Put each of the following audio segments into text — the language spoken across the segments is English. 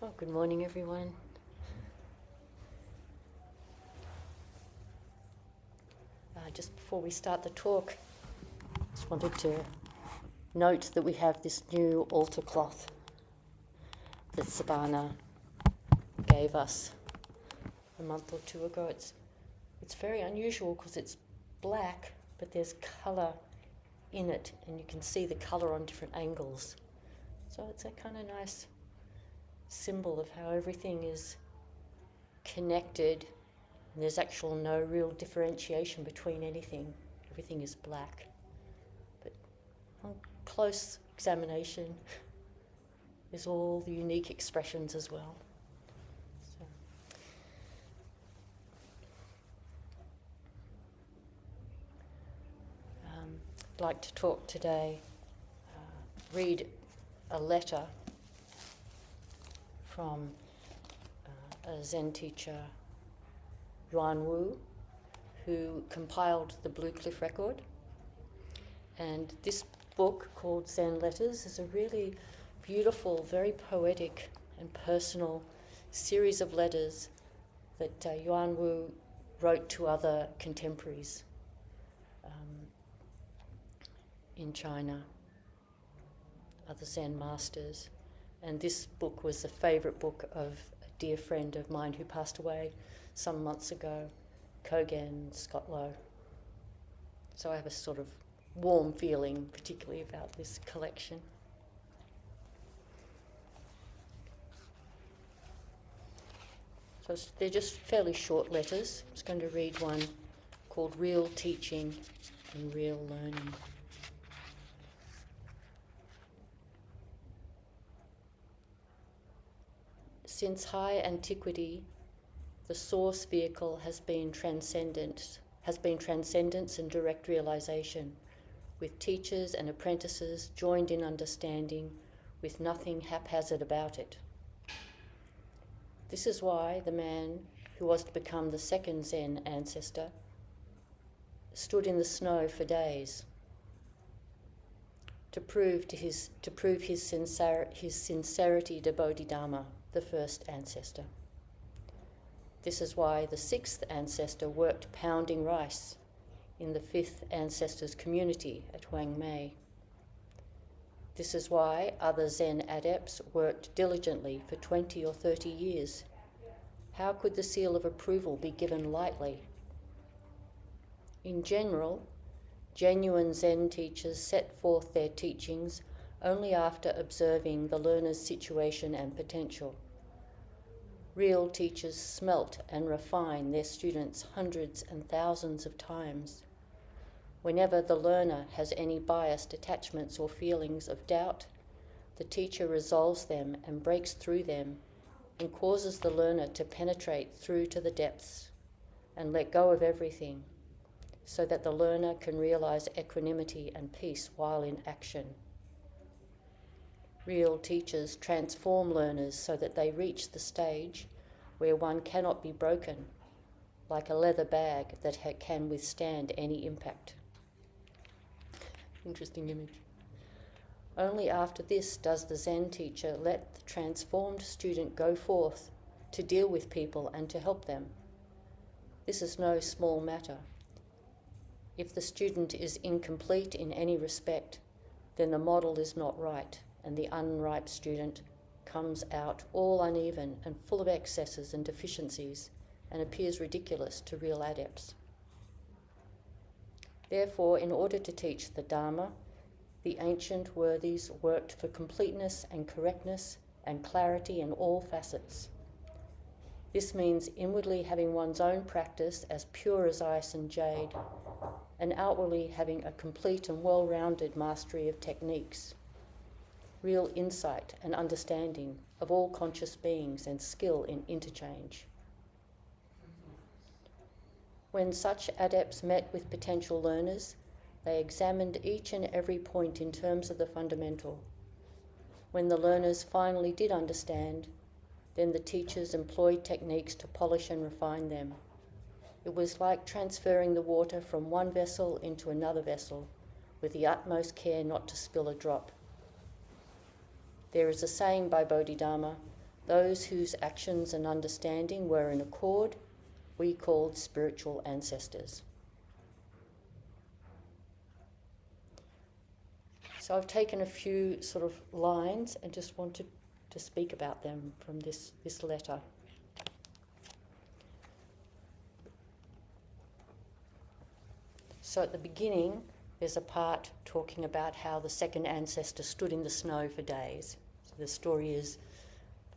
Oh, good morning, everyone. Just before we start the talk, just wanted to note that we have this new altar cloth that Sabana gave us a month or two ago. It's very unusual because it's black, but there's colour in it, and you can see the colour on different angles. So it's a kind of nice symbol of how everything is connected, and there's actual no real differentiation between anything. Everything is black. But on close examination, there's all the unique expressions as well. So. I'd like to talk today, read a letter from a Zen teacher, Yuan Wu, who compiled the Blue Cliff Record. And this book, called Zen Letters, is a really beautiful, very poetic and personal series of letters that Yuan Wu wrote to other contemporaries in China, other Zen masters. And this book was a favourite book of a dear friend of mine who passed away some months ago, Kogan Scottlow. So I have a sort of warm feeling, particularly about this collection. So they're just fairly short letters. I'm just going to read one called Real Teaching and Real Learning. Since high antiquity, the source vehicle has been transcendence and direct realization, with teachers and apprentices joined in understanding, with nothing haphazard about it. This is why the man who was to become the second Zen ancestor stood in the snow for days to prove his sincerity to Bodhidharma, the first ancestor. This is why the sixth ancestor worked pounding rice in the fifth ancestor's community at Wang Mei. This is why other Zen adepts worked diligently for 20 or 30 years. How could the seal of approval be given lightly? In general, genuine Zen teachers set forth their teachings only after observing the learner's situation and potential. Real teachers smelt and refine their students hundreds and thousands of times. Whenever the learner has any biased attachments or feelings of doubt, the teacher resolves them and breaks through them and causes the learner to penetrate through to the depths and let go of everything, so that the learner can realize equanimity and peace while in action. Real teachers transform learners so that they reach the stage where one cannot be broken, like a leather bag that can withstand any impact. Interesting image. Only after this does the Zen teacher let the transformed student go forth to deal with people and to help them. This is no small matter. If the student is incomplete in any respect, then the model is not right, and the unripe student comes out all uneven and full of excesses and deficiencies and appears ridiculous to real adepts. Therefore, in order to teach the Dharma, the ancient worthies worked for completeness and correctness and clarity in all facets. This means inwardly having one's own practice as pure as ice and jade, and outwardly having a complete and well-rounded mastery of techniques, real insight and understanding of all conscious beings and skill in interchange. When such adepts met with potential learners, they examined each and every point in terms of the fundamental. When the learners finally did understand, then the teachers employed techniques to polish and refine them. It was like transferring the water from one vessel into another vessel, with the utmost care not to spill a drop. There is a saying by Bodhidharma, Those whose actions and understanding were in accord, we called spiritual ancestors. So I've taken a few sort of lines and just wanted to speak about them from this letter. So at the beginning, there's a part talking about how the second ancestor stood in the snow for days. So the story is,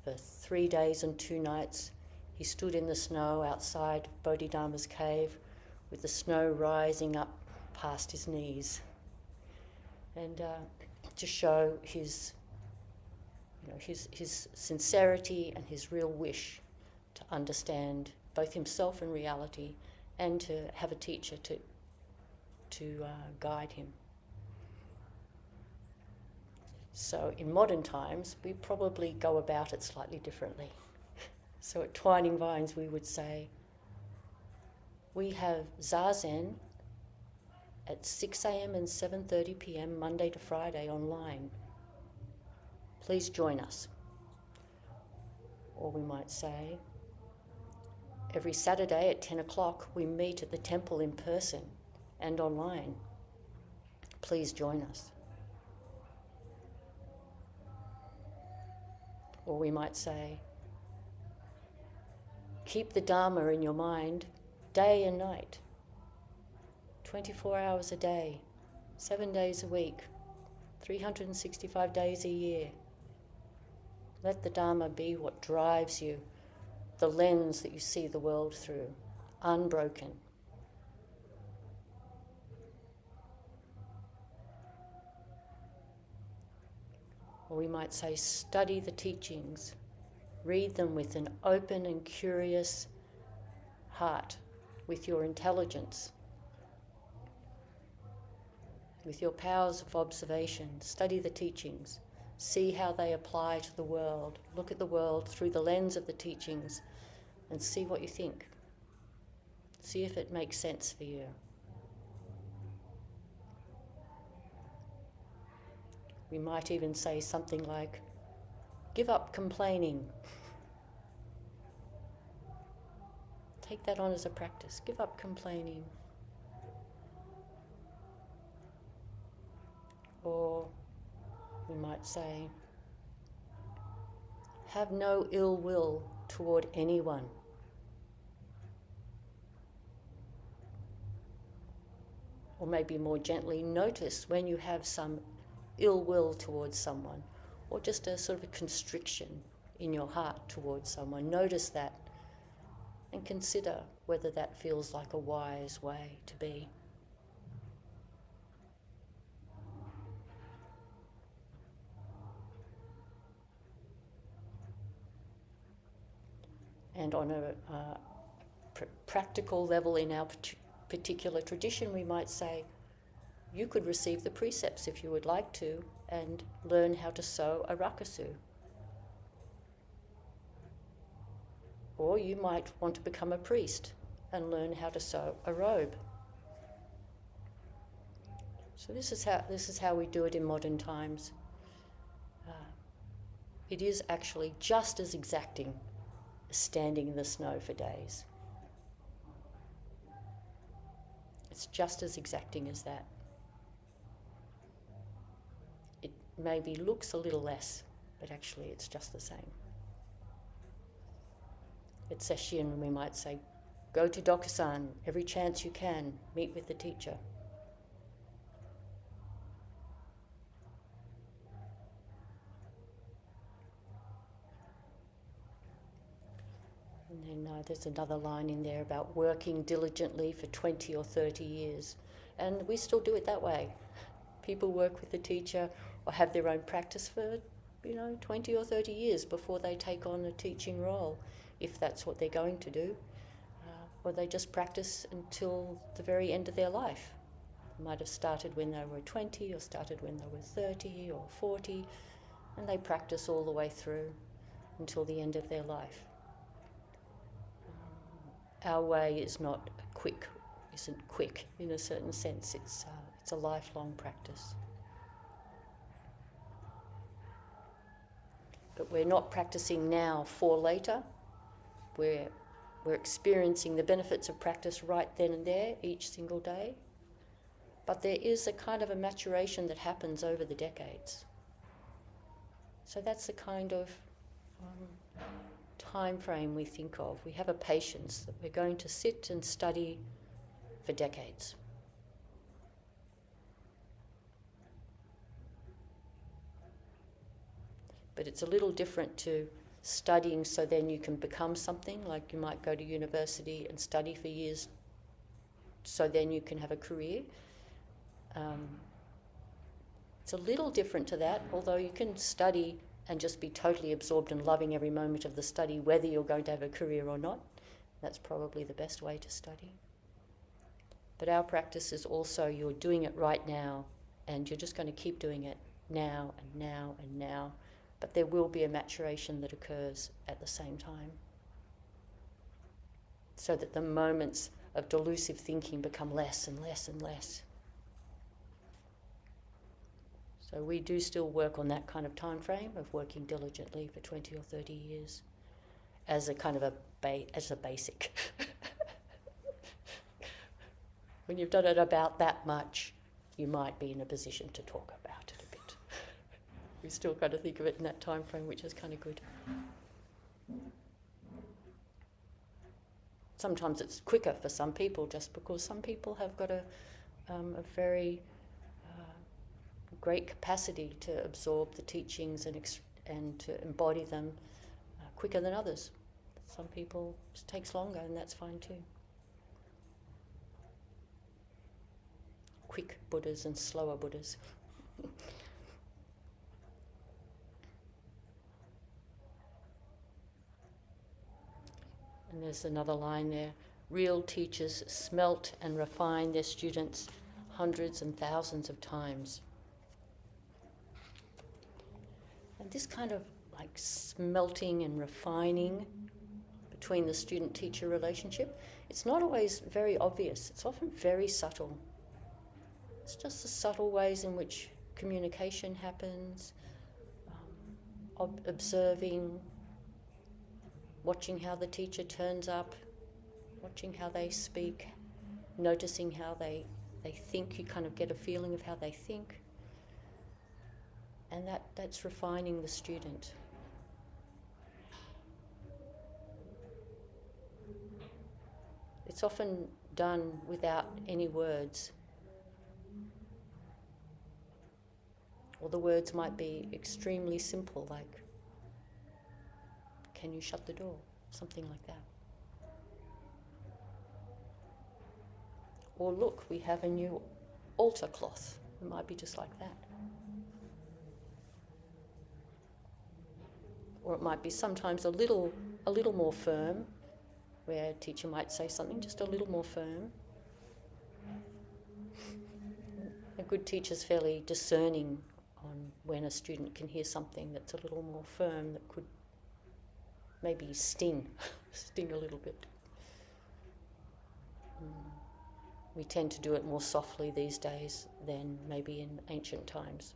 for 3 days and 2 nights, he stood in the snow outside Bodhidharma's cave with the snow rising up past his knees. And to show his sincerity and his real wish to understand both himself and reality, and to have a teacher to guide him. So in modern times, we probably go about it slightly differently. So at Twining Vines, we would say, we have Zazen at 6 a.m. and 7:30 p.m. Monday to Friday online. Please join us. Or we might say, every Saturday at 10 o'clock, we meet at the temple in person and online. Please join us. Or we might say, keep the Dharma in your mind day and night, 24 hours a day, 7 days a week, 365 days a year. Let the Dharma be what drives you, the lens that you see the world through, unbroken. Or we might say, study the teachings, read them with an open and curious heart, with your intelligence, with your powers of observation. Study the teachings, see how they apply to the world, look at the world through the lens of the teachings and see what you think. See if it makes sense for you. We might even say something like, give up complaining. Take that on as a practice. Give up complaining. Or we might say, have no ill will toward anyone. Or maybe more gently, notice when you have some ill will towards someone, or just a sort of a constriction in your heart towards someone. Notice that and consider whether that feels like a wise way to be. And on a practical level in our particular tradition, we might say, you could receive the precepts if you would like to and learn how to sew a rakasu. Or you might want to become a priest and learn how to sew a robe. So this is how we do it in modern times. It is actually just as exacting as standing in the snow for days. It's just as exacting as that. It maybe looks a little less, but actually it's just the same. At Sesshin, we might say, go to Dokusan every chance you can, meet with the teacher. And then there's another line in there about working diligently for 20 or 30 years. And we still do it that way. People work with the teacher or have their own practice for, 20 or 30 years before they take on a teaching role, if that's what they're going to do. Or they just practice until the very end of their life. They might have started when they were 20 or started when they were 30 or 40, and they practice all the way through until the end of their life. Our way isn't quick in a certain sense. It's a lifelong practice. But we're not practicing now for later. We're experiencing the benefits of practice right then and there, each single day. But there is a kind of a maturation that happens over the decades. So that's the kind of time frame we think of. We have a patience that we're going to sit and study for decades. But it's a little different to studying so then you can become something, like you might go to university and study for years so then you can have a career. It's a little different to that, although you can study and just be totally absorbed and loving every moment of the study, whether you're going to have a career or not. That's probably the best way to study. But our practice is also you're doing it right now, and you're just going to keep doing it now and now and now. But there will be a maturation that occurs at the same time, so that the moments of delusive thinking become less and less and less. So we do still work on that kind of time frame of working diligently for 20 or 30 years as a kind of as a basic. When you've done it about that much, you might be in a position to talk about it a bit. We still kind of think of it in that time frame, which is kind of good. Sometimes it's quicker for some people, just because some people have got a very great capacity to absorb the teachings and to embody them quicker than others. Some people it takes longer, and that's fine too. Quick Buddhas and slower Buddhas. And there's another line there. Real teachers smelt and refine their students hundreds and thousands of times. And this kind of like smelting and refining between the student-teacher relationship, it's not always very obvious. It's often very subtle. It's just the subtle ways in which communication happens, observing, watching how the teacher turns up, watching how they speak, noticing how they think. You kind of get a feeling of how they think. And that's refining the student. It's often done without any words. Or the words might be extremely simple, like, can you shut the door? Something like that. Or look, we have a new altar cloth. It might be just like that. Or it might be sometimes a little more firm, where a teacher might say something just a little more firm. A good teacher's fairly discerning on when a student can hear something that's a little more firm, that could maybe sting a little bit. We tend to do it more softly these days than maybe in ancient times.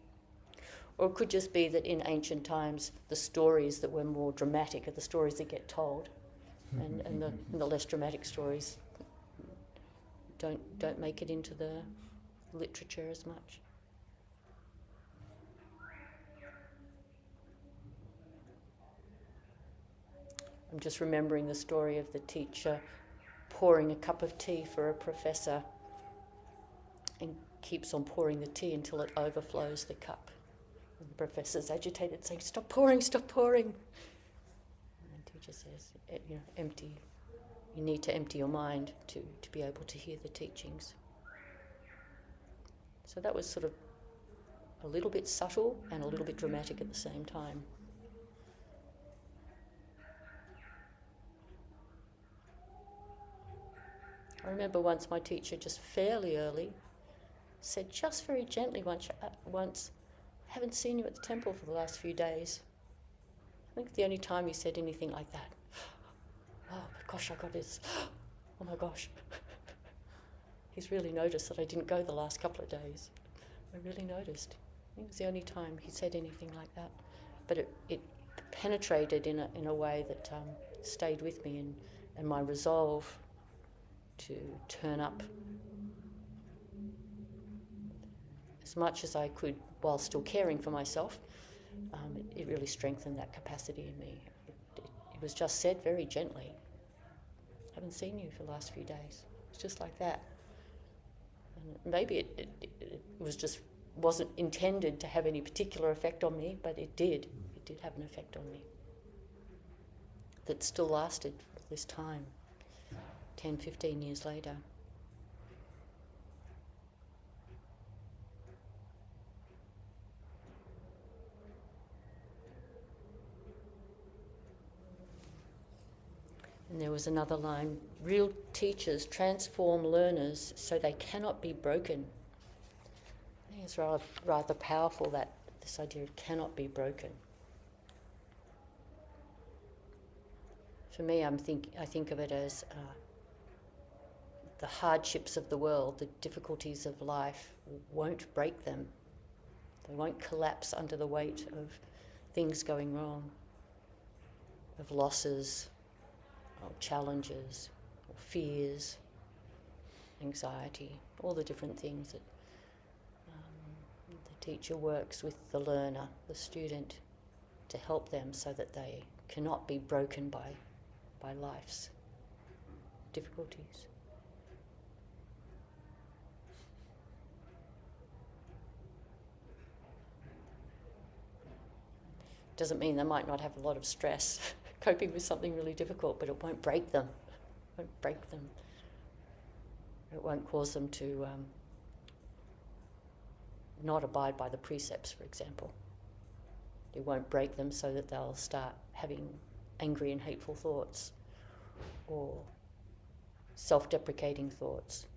Or it could just be that in ancient times, the stories that were more dramatic are the stories that get told, and the less dramatic stories don't make it into the literature as much. I'm just remembering the story of the teacher pouring a cup of tea for a professor and keeps on pouring the tea until it overflows the cup. And the professor's agitated, saying, stop pouring, stop pouring. And the teacher says, empty. You need to empty your mind to be able to hear the teachings. So that was sort of a little bit subtle and a little bit dramatic at the same time. I remember once my teacher, just fairly early, said just very gently once, I haven't seen you at the temple for the last few days. I think the only time he said anything like that. Oh my gosh, I got this. Oh my gosh. He's really noticed that I didn't go the last couple of days. I really noticed. I think it was the only time he said anything like that. But it penetrated in a way that stayed with me, and my resolve to turn up as much as I could while still caring for myself, it really strengthened that capacity in me. It was just said very gently, "I haven't seen you for the last few days." It's just like that. And maybe it wasn't intended to have any particular effect on me, but it did. It did have an effect on me that still lasted this time, 10, 15 years later. And there was another line, "Real teachers transform learners so they cannot be broken." I think it's rather powerful, that this idea of cannot be broken. For me, I think of it as the hardships of the world, the difficulties of life won't break them. They won't collapse under the weight of things going wrong, of losses, or challenges, or fears, anxiety, all the different things that the teacher works with the learner, the student, to help them so that they cannot be broken by life's difficulties. Doesn't mean they might not have a lot of stress coping with something really difficult, but it won't break them. It won't break them. It won't cause them to not abide by the precepts, for example. It won't break them so that they'll start having angry and hateful thoughts or self-deprecating thoughts,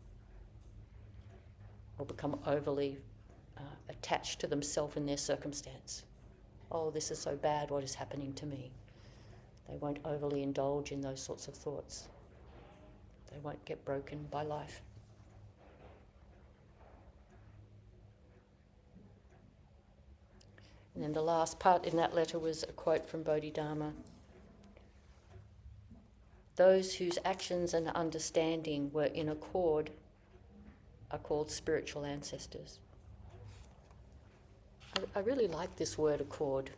or become overly attached to themselves and their circumstance. "Oh, this is so bad, what is happening to me?" They won't overly indulge in those sorts of thoughts. They won't get broken by life. And then the last part in that letter was a quote from Bodhidharma. "Those whose actions and understanding were in accord are called spiritual ancestors." I really like this word, accord.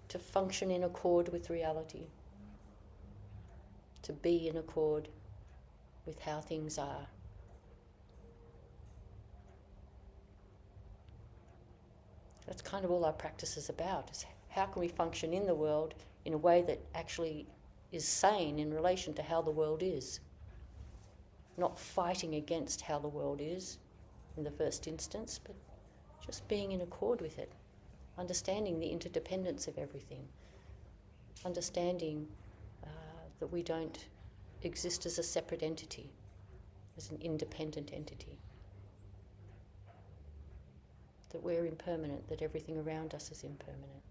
To function in accord with reality. To be in accord with how things are. That's kind of all our practice is about, is how can we function in the world in a way that actually is sane in relation to how the world is. Not fighting against how the world is in the first instance, but just being in accord with it. Understanding the interdependence of everything. Understanding that we don't exist as a separate entity, as an independent entity. That we're impermanent, that everything around us is impermanent.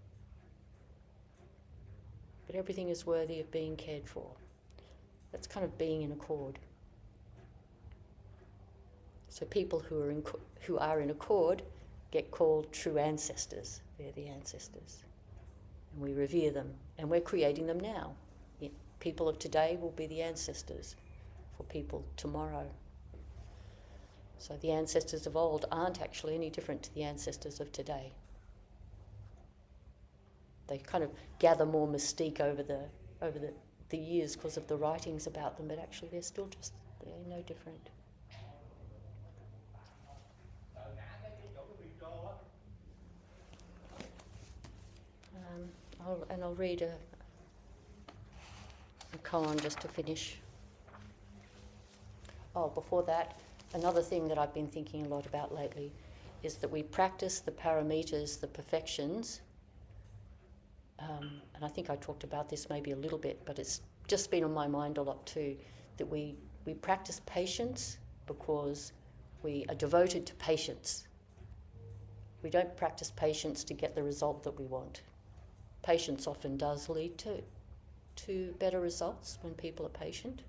But everything is worthy of being cared for. That's kind of being in accord. So people who are in accord get called true ancestors. They're the ancestors. And we revere them. And we're creating them now. People of today will be the ancestors for people tomorrow. So the ancestors of old aren't actually any different to the ancestors of today. They kind of gather more mystique over the years because of the writings about them, but actually they're no different. I'll read a koan just to finish. Oh, before that, another thing that I've been thinking a lot about lately is that we practice the paramitas, the perfections, and I think I talked about this maybe a little bit, but it's just been on my mind a lot too, that we practice patience because we are devoted to patience. We don't practice patience to get the result that we want. Patience often does lead to better results when people are patient,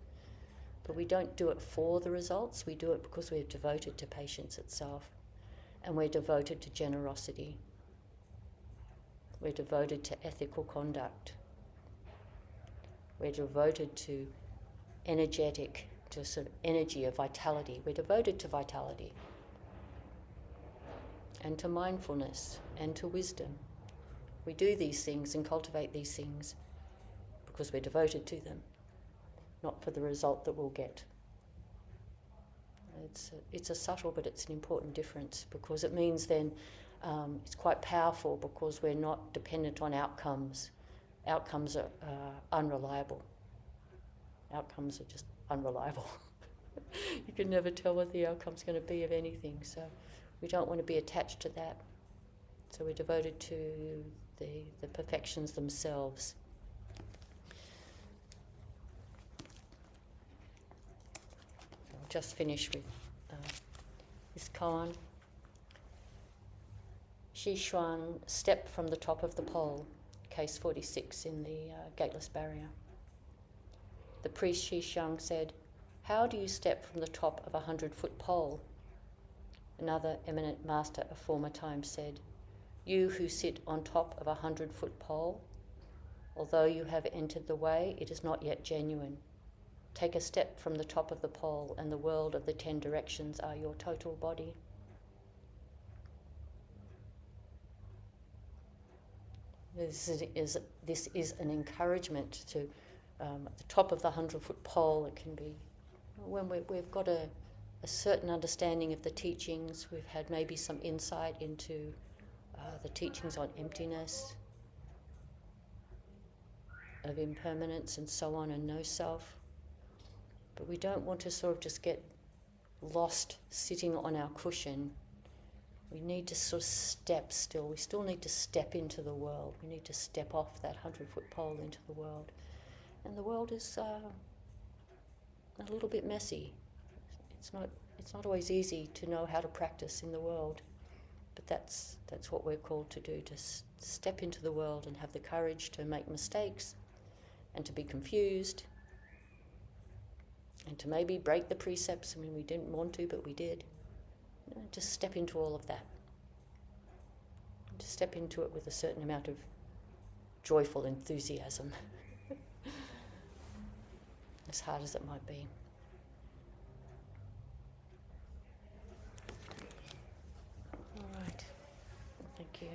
but we don't do it for the results. We do it because we're devoted to patience itself, and we're devoted to generosity. We're devoted to ethical conduct. We're devoted to sort of energy of vitality. We're devoted to vitality and to mindfulness and to wisdom. We do these things and cultivate these things because we're devoted to them, not for the result that we'll get. It's a subtle, but it's an important difference, because it means then it's quite powerful, because we're not dependent on outcomes. Outcomes are unreliable. Outcomes are just unreliable. You can never tell what the outcome's going to be of anything, so we don't want to be attached to that. So we're devoted to the perfections themselves. I'll just finish with this koan. Shi Xuan stepped from the top of the pole, case 46 in the gateless barrier. The priest Shi Xuan said, "How do you step from the top of a 100-foot pole?" Another eminent master of former times said, "You who sit on top of a 100-foot pole, although you have entered the way, it is not yet genuine. Take a step from the top of the pole, and the world of the 10 directions are your total body." This is an encouragement to, at the top of the 100-foot pole, it can be when we've got a certain understanding of the teachings, we've had maybe some insight into the teachings on emptiness, of impermanence and so on, and no self. But we don't want to sort of just get lost sitting on our cushion. We need to sort of step still. We still need to step into the world. We need to step off that 100-foot pole into the world. And the world is a little bit messy. It's not always easy to know how to practice in the world. But that's what we're called to do, to step into the world and have the courage to make mistakes and to be confused and to maybe break the precepts. I mean, we didn't want to, but we did. Just step into all of that. To step into it with a certain amount of joyful enthusiasm, as hard as it might be. All right. Thank you.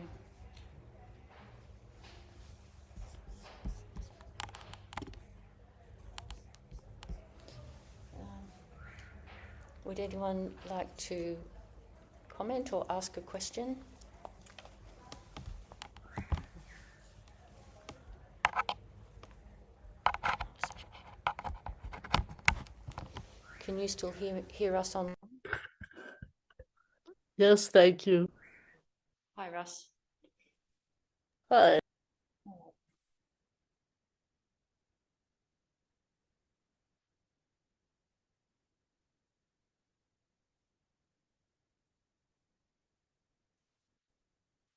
Would anyone like to comment or ask a question? Can you still hear us on? Yes, thank you. Hi, Russ. Hi.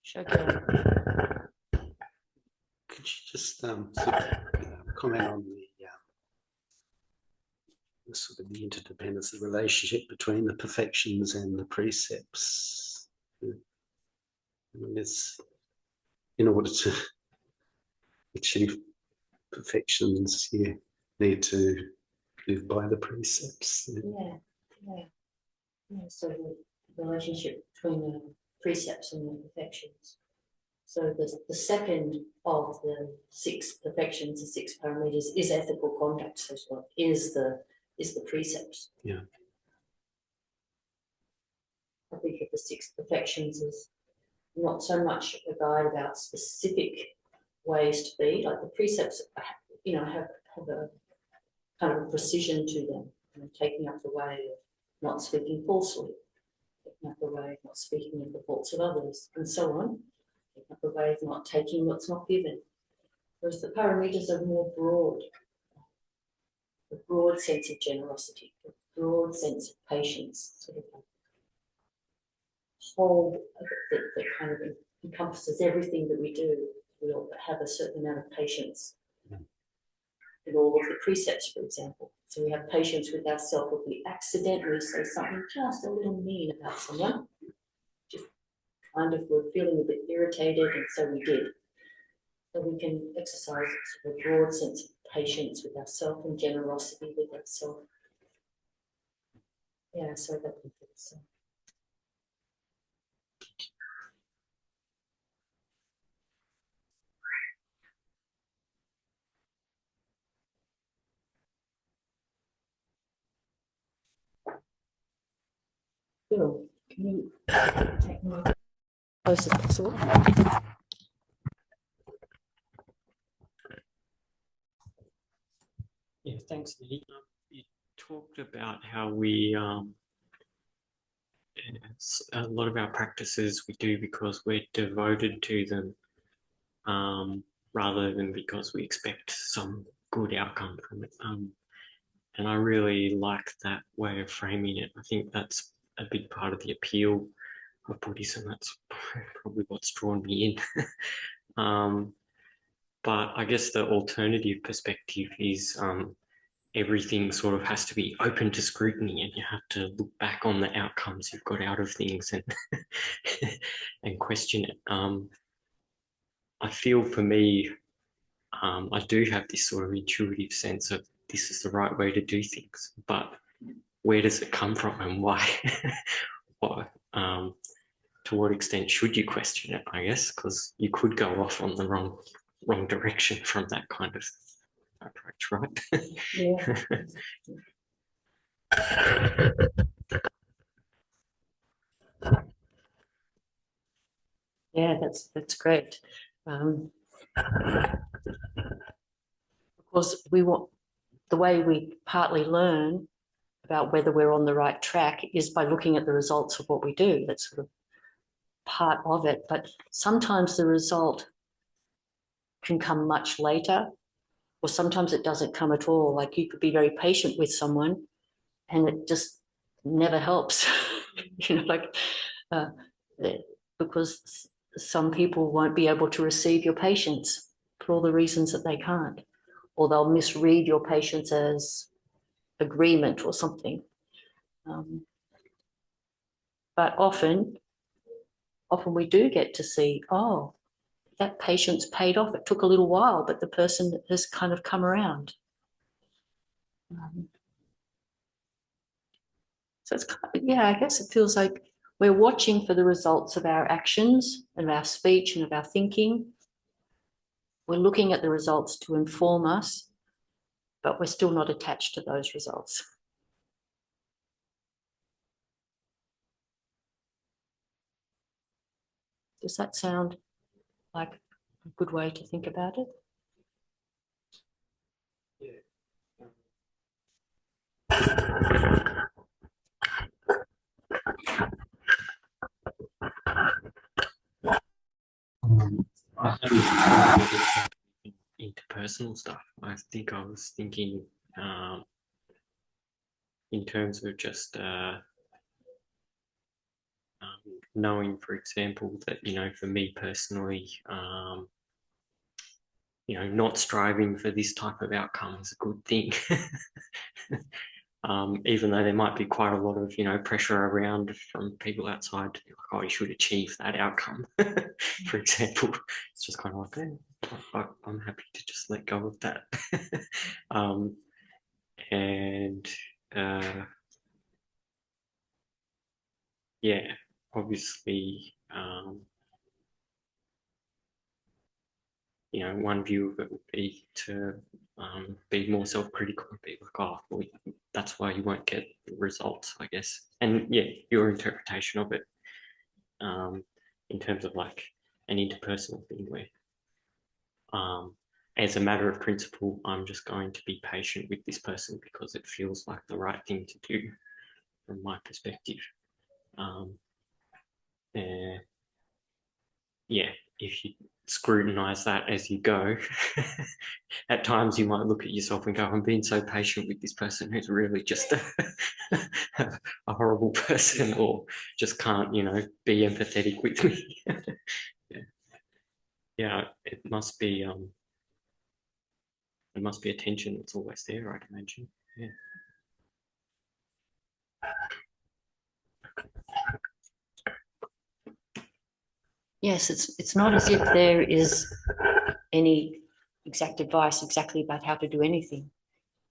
Shogya. Could you just comment on the sort of the interdependence, the relationship between the perfections and the precepts? I mean, it's in order to achieve perfections, you need to live by the precepts. Yeah. So the relationship between the precepts and the perfections. So the second of the 6 perfections, the 6 parameters, is ethical conduct. So what is the precepts? Yeah. I think of the 6 perfections as not so much a guide about specific ways to be, like the precepts, have a kind of a precision to them, taking up the way of not speaking falsely, taking up the way of not speaking of the faults of others, and so on, taking up the way of not taking what's not given. Whereas the parameters are more broad, a broad sense of generosity, a broad sense of patience, sort of a whole that kind of encompasses everything that we do. We all have a certain amount of patience in all of the precepts, for example. So we have patience with ourselves if we accidentally say something just a little mean about someone. Just kind of we're feeling a bit irritated, and so we did. So we can exercise a broad sense of patience with ourselves and generosity with ourselves. Yeah, so that we can. Bill, can you take me close as possible? Yeah, thanks, Neti. You talked about how we, a lot of our practices we do because we're devoted to them, rather than because we expect some good outcome from it. And I really like that way of framing it. I think that's a big part of the appeal of Buddhism. That's probably what's drawn me in. But I guess the alternative perspective is everything sort of has to be open to scrutiny, and you have to look back on the outcomes you've got out of things and and question it. I feel for me, I do have this sort of intuitive sense of this is the right way to do things, but where does it come from and why? What, to what extent should you question it, I guess, because you could go off on the wrong direction from that kind of approach, right? Yeah. Yeah, that's great. Of course, we want the way we partly learn about whether we're on the right track is by looking at the results of what we do. That's sort of part of it. But sometimes the result can come much later, or sometimes it doesn't come at all. Like you could be very patient with someone and it just never helps, because some people won't be able to receive your patience for all the reasons that they can't, or they'll misread your patience as agreement or something. But often we do get to see, oh, that patience paid off. It took a little while, but the person has kind of come around. So it's kind of, yeah, I guess it feels like we're watching for the results of our actions and of our speech and of our thinking. We're looking at the results to inform us, but we're still not attached to those results. Does that sound like a good way to think about it? I haven't interpersonal stuff. I think I was thinking in terms of just knowing, for example, that, for me personally, not striving for this type of outcome is a good thing. Even though there might be quite a lot of, pressure around from people outside to be like, oh, you should achieve that outcome, for example. It's just kind of like, I'm happy to just let go of that. And yeah, obviously, one view of it would be to be more self-critical and be like, oh, well, that's why you won't get the results, I guess. And yeah, your interpretation of it in terms of like an interpersonal thing where as a matter of principle, I'm just going to be patient with this person because it feels like the right thing to do from my perspective. Yeah, if you scrutinize that as you go, at times you might look at yourself and go, I'm being so patient with this person who's really just a horrible person, or just can't, be empathetic with me. Yeah, it must be a tension that's always there, I'd imagine. Yeah. Yes, it's not as if there is any exact advice exactly about how to do anything.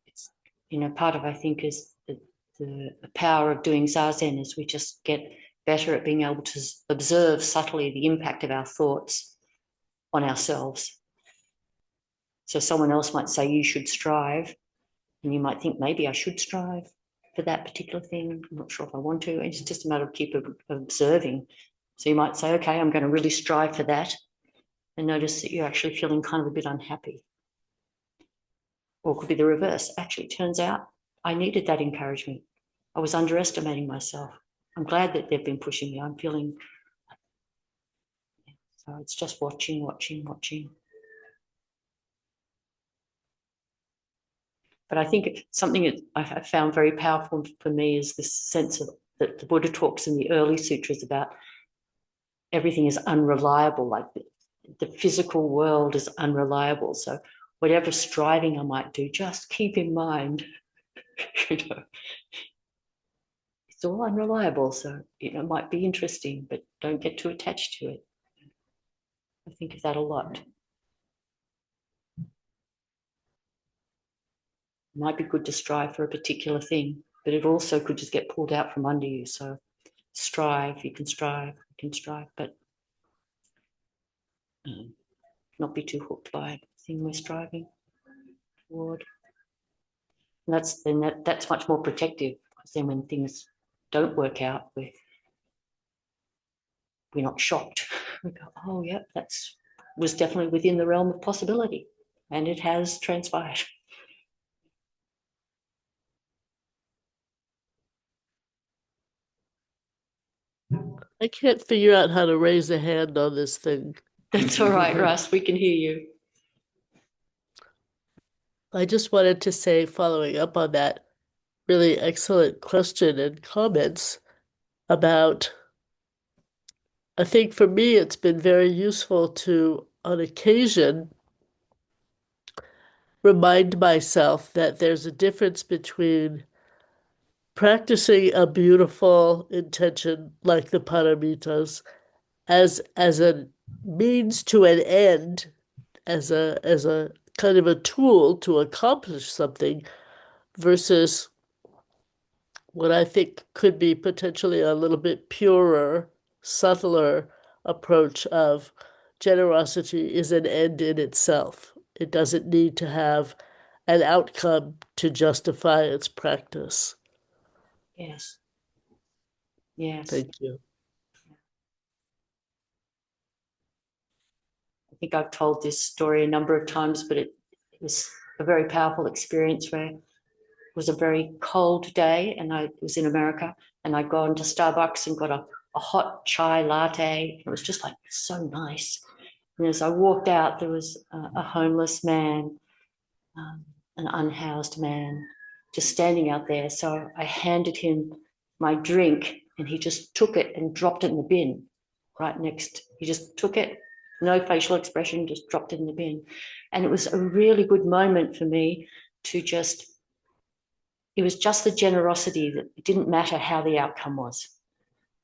It's, part of, I think, is the power of doing Zazen is we just get better at being able to observe subtly the impact of our thoughts on ourselves. So someone else might say you should strive, and you might think maybe I should strive for that particular thing. I'm not sure if I want to. It's just a matter of keep observing. So you might say, okay, I'm going to really strive for that, and notice that you're actually feeling kind of a bit unhappy. Or it could be the reverse. Actually, it turns out I needed that encouragement. I was underestimating myself. I'm glad that they've been pushing me. I'm feeling, so it's just watching. But I think something that I found very powerful for me is this sense of that the Buddha talks in the early sutras about everything is unreliable, like the physical world is unreliable. So whatever striving I might do, just keep in mind, it's all unreliable. So, it might be interesting, but don't get too attached to it. I think of that a lot. It might be good to strive for a particular thing, but it also could just get pulled out from under you. So strive, you can strive, but not be too hooked by the thing we're striving toward. And that's much more protective, because then when things don't work out, we're not shocked. We go, oh yeah, was definitely within the realm of possibility, and it has transpired. I can't figure out how to raise a hand on this thing. That's all right, Russ, we can hear you. I just wanted to say, following up on that really excellent question and comments about, I think for me, it's been very useful to, on occasion, remind myself that there's a difference between practicing a beautiful intention like the paramitas as a means to an end, as a kind of a tool to accomplish something, versus what I think could be potentially a little bit purer, subtler approach of generosity is an end in itself. It doesn't need to have an outcome to justify its practice. Yes. Thank you. I think I've told this story a number of times, but it was a very powerful experience where it was a very cold day and I was in America, and I'd gone to Starbucks and got a hot chai latte. It was just like so nice. And as I walked out, there was a homeless man, an unhoused man, just standing out there. So I handed him my drink and he just took it and dropped it in the bin right next. He just took it, no facial expression, just dropped it in the bin. And it was a really good moment for me to just, it was just the generosity that it didn't matter how the outcome was.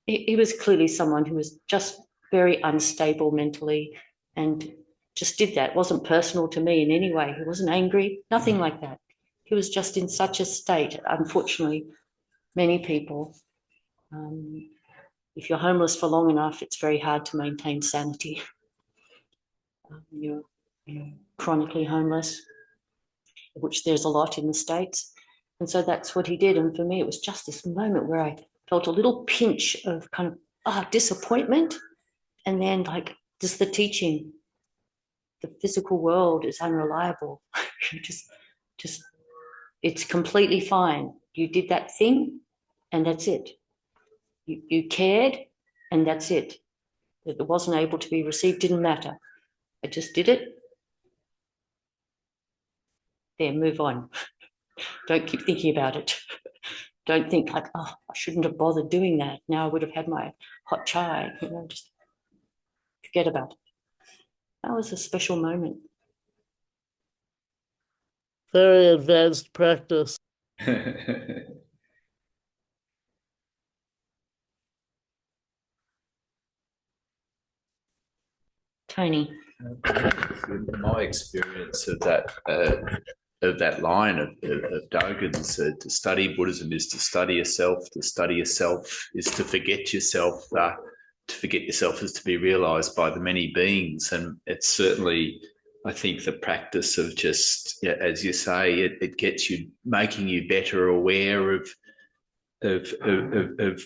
He was clearly someone who was just very unstable mentally and just did that. It wasn't personal to me in any way. He wasn't angry, nothing like that. He was just in such a state. Unfortunately, many people, if you're homeless for long enough, it's very hard to maintain sanity. You're chronically homeless, which there's a lot in the States. And so that's what he did. And for me, it was just this moment where I felt a little pinch of kind of disappointment. And then like just the teaching, the physical world is unreliable. just it's completely fine. You did that thing and that's it. You cared and that's it. That it wasn't able to be received didn't matter. I just did it. There, move on. Don't keep thinking about it. Don't think like, oh, I shouldn't have bothered doing that. Now I would have had my hot chai. Just forget about it. That was a special moment. Very advanced practice. Tony. My experience of that line of Dogen's, to study Buddhism is to study yourself. To study yourself is to forget yourself. To forget yourself is to be realised by the many beings, and it's certainly, I think, the practice of just, as you say, it gets you, making you better aware of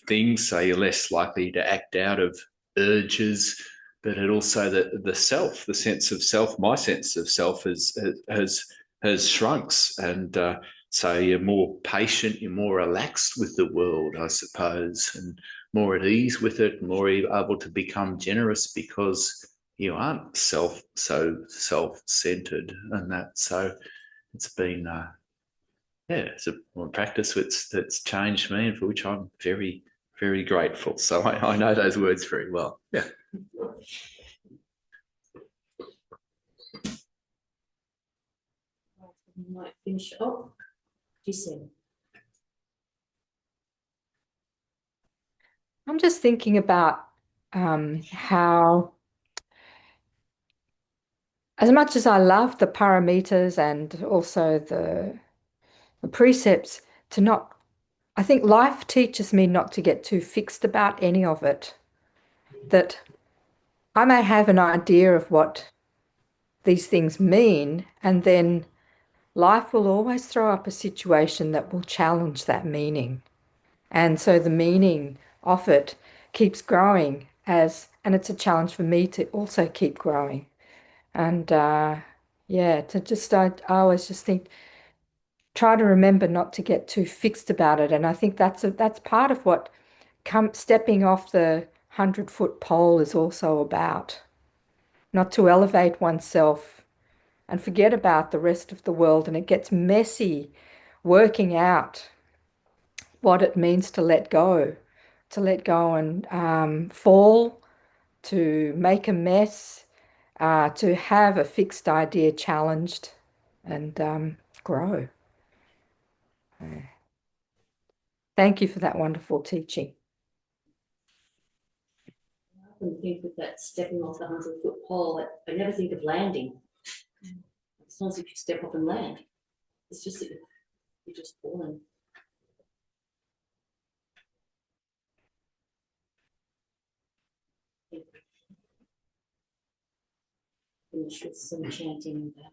things, so you're less likely to act out of urges. But it also, the self, the sense of self, my sense of self has shrunk, and so you're more patient, you're more relaxed with the world, I suppose, and more at ease with it, more able to become generous because you aren't so self-centered, and that. So it's been it's a practice that's changed me, and for which I'm very, very grateful. So I know those words very well. Yeah. We might finish. Oh, you said. I'm just thinking about how, as much as I love the paramitas and also the precepts, I think life teaches me not to get too fixed about any of it. That I may have an idea of what these things mean, and then life will always throw up a situation that will challenge that meaning. And so the meaning of it keeps growing, and it's a challenge for me to also keep growing. And I always just think, try to remember not to get too fixed about it. And I think that's part of what stepping off the 100-foot pole is also about. Not to elevate oneself and forget about the rest of the world. And it gets messy working out what it means to let go and fall, to make a mess, to have a fixed idea challenged, and grow. Thank you for that wonderful teaching. I often think of that stepping off the 100-foot pole. I never think of landing. It's not as if you step off and land. It's just that you're just falling. Finish with some chanting and that.